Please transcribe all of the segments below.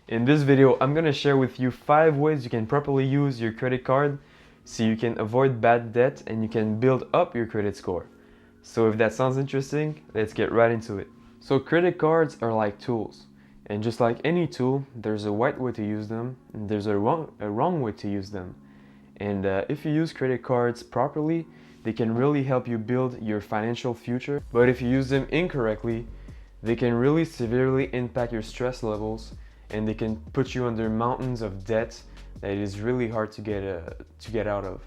In this video, I'm gonna share with you 5 ways you can properly use your credit card so you can avoid bad debt and you can build up your credit score. So if that sounds interesting, let's get right into it. So credit cards are like tools. And just like any tool, there's a right way to use them and there's a wrong way to use them. And if you use credit cards properly, they can really help you build your financial future. But if you use them incorrectly, they can really severely impact your stress levels and they can put you under mountains of debt that is really hard to get out of.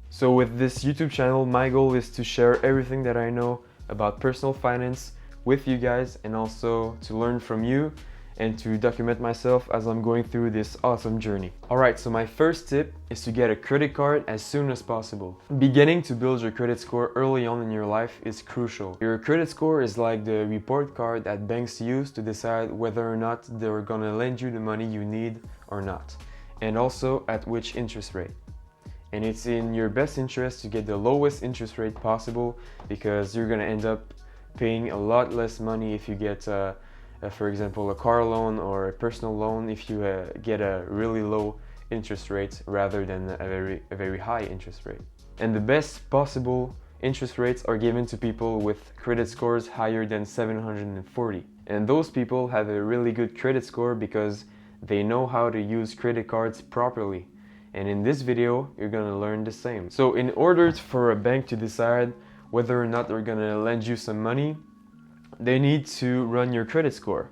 So with this YouTube channel, my goal is to share everything that I know about personal finance with you guys and also to learn from you and to document myself as I'm going through this awesome journey. Alright, so my first tip is to get a credit card as soon as possible. Beginning to build your credit score early on in your life is crucial. Your credit score is like the report card that banks use to decide whether or not they're gonna lend you the money you need or not, and also at which interest rate. And it's in your best interest to get the lowest interest rate possible because you're gonna end up paying a lot less money if you get for example, a car loan or a personal loan if you get a really low interest rate rather than a very high interest rate. And the best possible interest rates are given to people with credit scores higher than 740. And those people have a really good credit score because they know how to use credit cards properly. And in this video, you're gonna learn the same. So in order for a bank to decide whether or not they're gonna lend you some money, they need to run your credit score.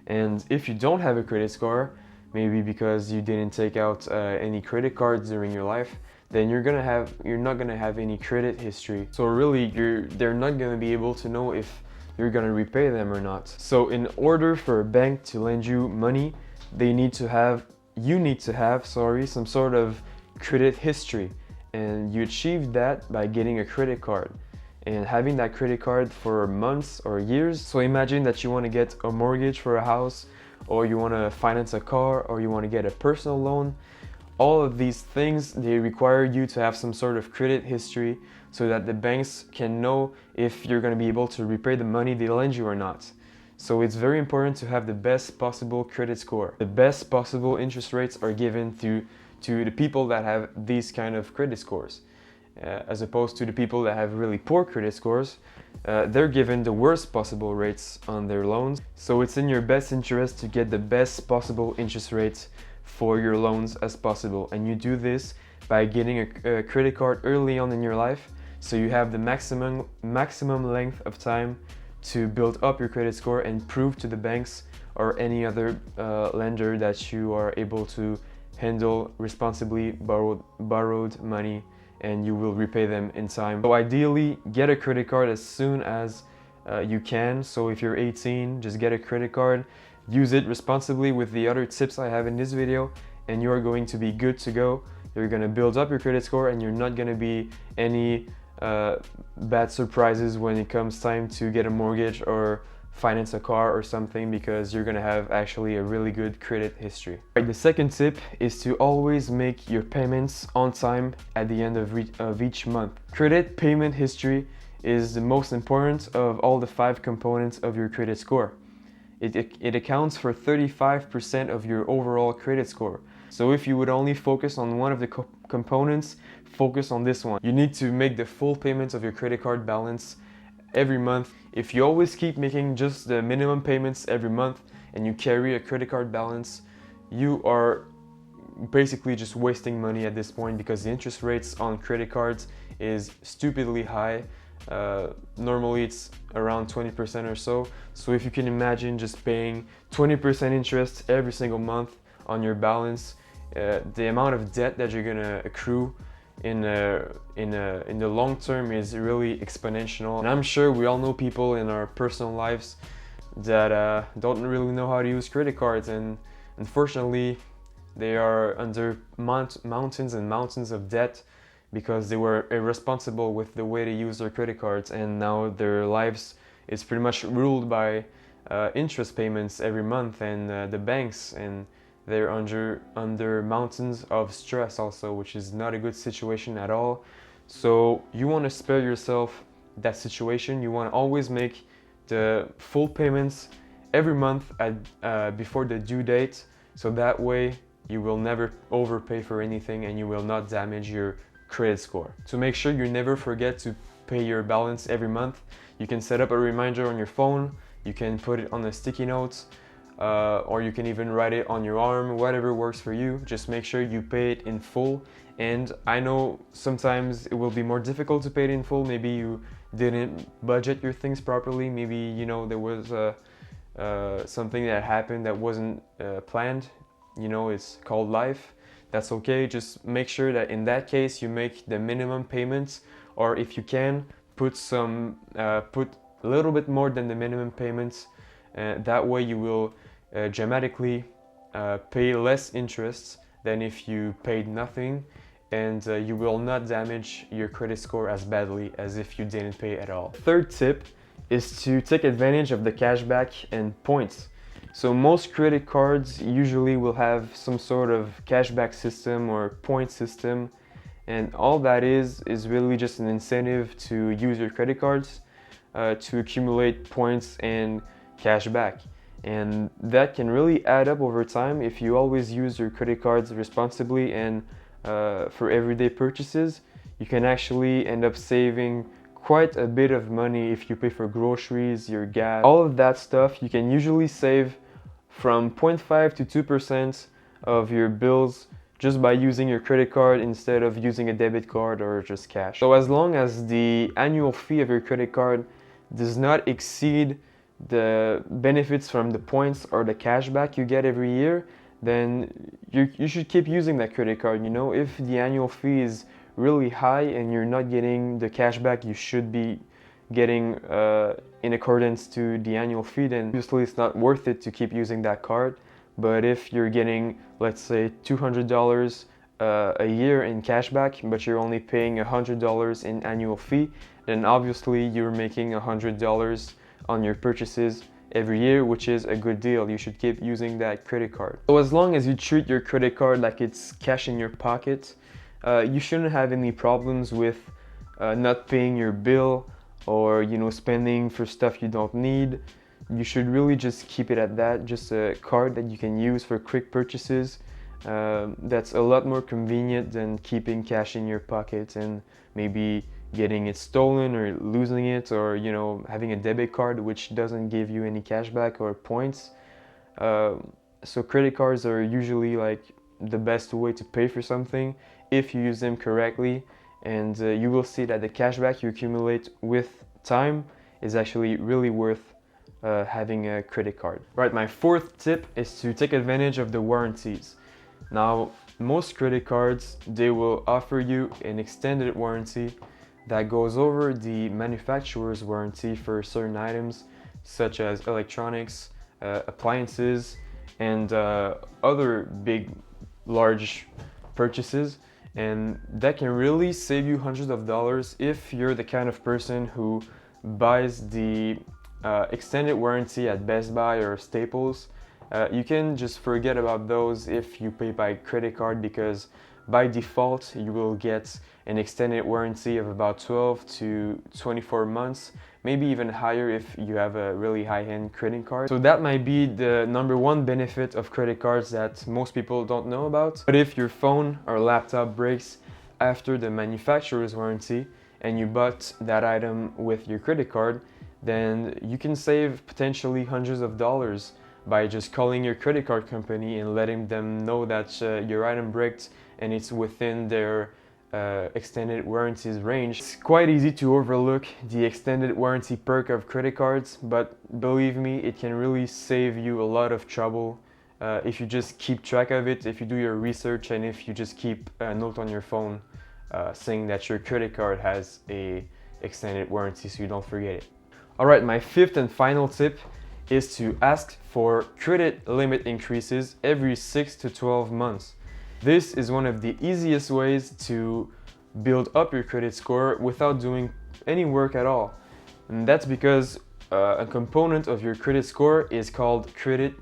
And if you don't have a credit score, maybe because you didn't take out any credit cards during your life, then you're not gonna have any credit history. So really, they're not gonna be able to know if you're gonna repay them or not. So in order for a bank to lend you money, you need to have some sort of credit history. And you achieve that by getting a credit card and having that credit card for months or years. So imagine that you want to get a mortgage for a house, or you want to finance a car, or you want to get a personal loan. All of these things, they require you to have some sort of credit history so that the banks can know if you're going to be able to repay the money they lend you or not. So it's very important to have the best possible credit score. The best possible interest rates are given to the people that have these kind of credit scores. As opposed to the people that have really poor credit scores, they're given the worst possible rates on their loans. So it's in your best interest to get the best possible interest rates for your loans as possible. And you do this by getting a credit card early on in your life, so you have the maximum length of time to build up your credit score and prove to the banks or any other lender that you are able to handle responsibly borrowed money and you will repay them in time. So ideally, get a credit card as soon as you can. So if you're 18, just get a credit card, use it responsibly with the other tips I have in this video, and you're going to be good to go. You're gonna build up your credit score and you're not gonna be any bad surprises when it comes time to get a mortgage or finance a car or something, because you're gonna have actually a really good credit history. Right, the second tip is to always make your payments on time at the end of each month. Credit payment history is the most important of all the 5 components of your credit score. It accounts for 35% of your overall credit score. So if you would only focus on one of the components, focus on this one. You need to make the full payments of your credit card balance every month. If you always keep making just the minimum payments every month and you carry a credit card balance, you are basically just wasting money at this point, because the interest rates on credit cards is stupidly high. Normally it's around 20% or so. So if you can imagine just paying 20% interest every single month on your balance, the amount of debt that you're gonna accrue in the long term is really exponential. And I'm sure we all know people in our personal lives that don't really know how to use credit cards, and unfortunately they are under mountains and mountains of debt because they were irresponsible with the way they use their credit cards, and now their lives is pretty much ruled by interest payments every month and the banks, and they're under mountains of stress also, which is not a good situation at all. So you want to spare yourself that situation. You want to always make the full payments every month before the due date, So that way you will never overpay for anything and you will not damage your credit score. To make sure you never forget to pay your balance every month, you can set up a reminder on your phone, you can put it on a sticky note, or you can even write it on your arm, whatever works for you. Just make sure you pay it in full. And I know sometimes it will be more difficult to pay it in full. Maybe you didn't budget your things properly. Maybe, you know, there was something that happened that wasn't planned. You know, it's called life. That's okay. Just make sure that in that case you make the minimum payments, or if you can, put a little bit more than the minimum payments. That way you will dramatically pay less interest than if you paid nothing, and you will not damage your credit score as badly as if you didn't pay at all. Third tip is to take advantage of the cashback and points. So most credit cards usually will have some sort of cashback system or point system, and all that is really just an incentive to use your credit cards to accumulate points and cashback. And that can really add up over time if you always use your credit cards responsibly and for everyday purchases. You can actually end up saving quite a bit of money if you pay for groceries, your gas, all of that stuff. You can usually save from 0.5 to 2% of your bills just by using your credit card instead of using a debit card or just cash. So as long as the annual fee of your credit card does not exceed the benefits from the points or the cashback you get every year, then you should keep using that credit card. You know, if the annual fee is really high and you're not getting the cashback you should be getting in accordance to the annual fee, then obviously it's not worth it to keep using that card. But if you're getting, let's say, $200 a year in cashback, but you're only paying $100 in annual fee, then obviously you're making $100 on your purchases every year, which is a good deal. You should keep using that credit card. So as long as you treat your credit card like it's cash in your pocket, you shouldn't have any problems with not paying your bill or, you know, spending for stuff you don't need. You should really just keep it at that, just a card that you can use for quick purchases. That's a lot more convenient than keeping cash in your pocket and maybe getting it stolen or losing it, or, you know, having a debit card which doesn't give you any cashback or points. So credit cards are usually like the best way to pay for something if you use them correctly, and you will see that the cashback you accumulate with time is actually really worth having a credit card. Right, my fourth tip is to take advantage of the warranties. Now, most credit cards, they will offer you an extended warranty that goes over the manufacturer's warranty for certain items such as electronics, appliances, and other big, large purchases. And that can really save you hundreds of dollars if you're the kind of person who buys the extended warranty at Best Buy or Staples. You can just forget about those if you pay by credit card, because by default you will get an extended warranty of about 12 to 24 months, maybe even higher if you have a really high-end credit card. So that might be the number one benefit of credit cards that most people don't know about. But if your phone or laptop breaks after the manufacturer's warranty and you bought that item with your credit card, then you can save potentially hundreds of dollars by just calling your credit card company and letting them know that your item breaks and it's within their extended warranties range. It's quite easy to overlook the extended warranty perk of credit cards, but believe me, it can really save you a lot of trouble if you just keep track of it, if you do your research, and if you just keep a note on your phone saying that your credit card has a extended warranty so you don't forget it. Alright, my fifth and final tip is to ask for credit limit increases every 6 to 12 months. This is one of the easiest ways to build up your credit score without doing any work at all. And that's because a component of your credit score is called credit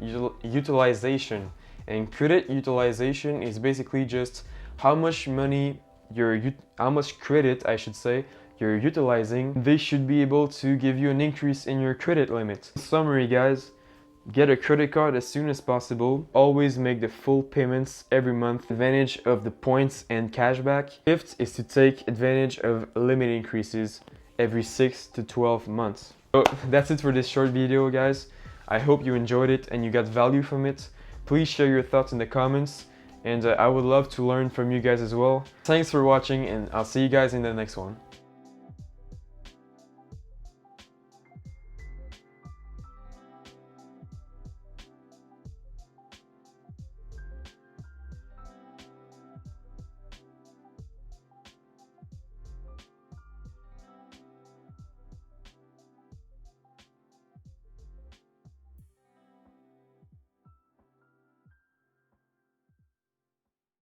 utilization. And credit utilization is basically just how much credit, I should say, you're utilizing. They should be able to give you an increase in your credit limit. In summary, guys, Get a credit card as soon as possible. Always make the full payments every month. Advantage of the points and cashback. Fifth is to take advantage of limit increases every 6 to 12 months. So that's it for this short video, guys. I hope you enjoyed it and you got value from it. Please share your thoughts in the comments, and I would love to learn from you guys as well. Thanks for watching, and I'll see you guys in the next one.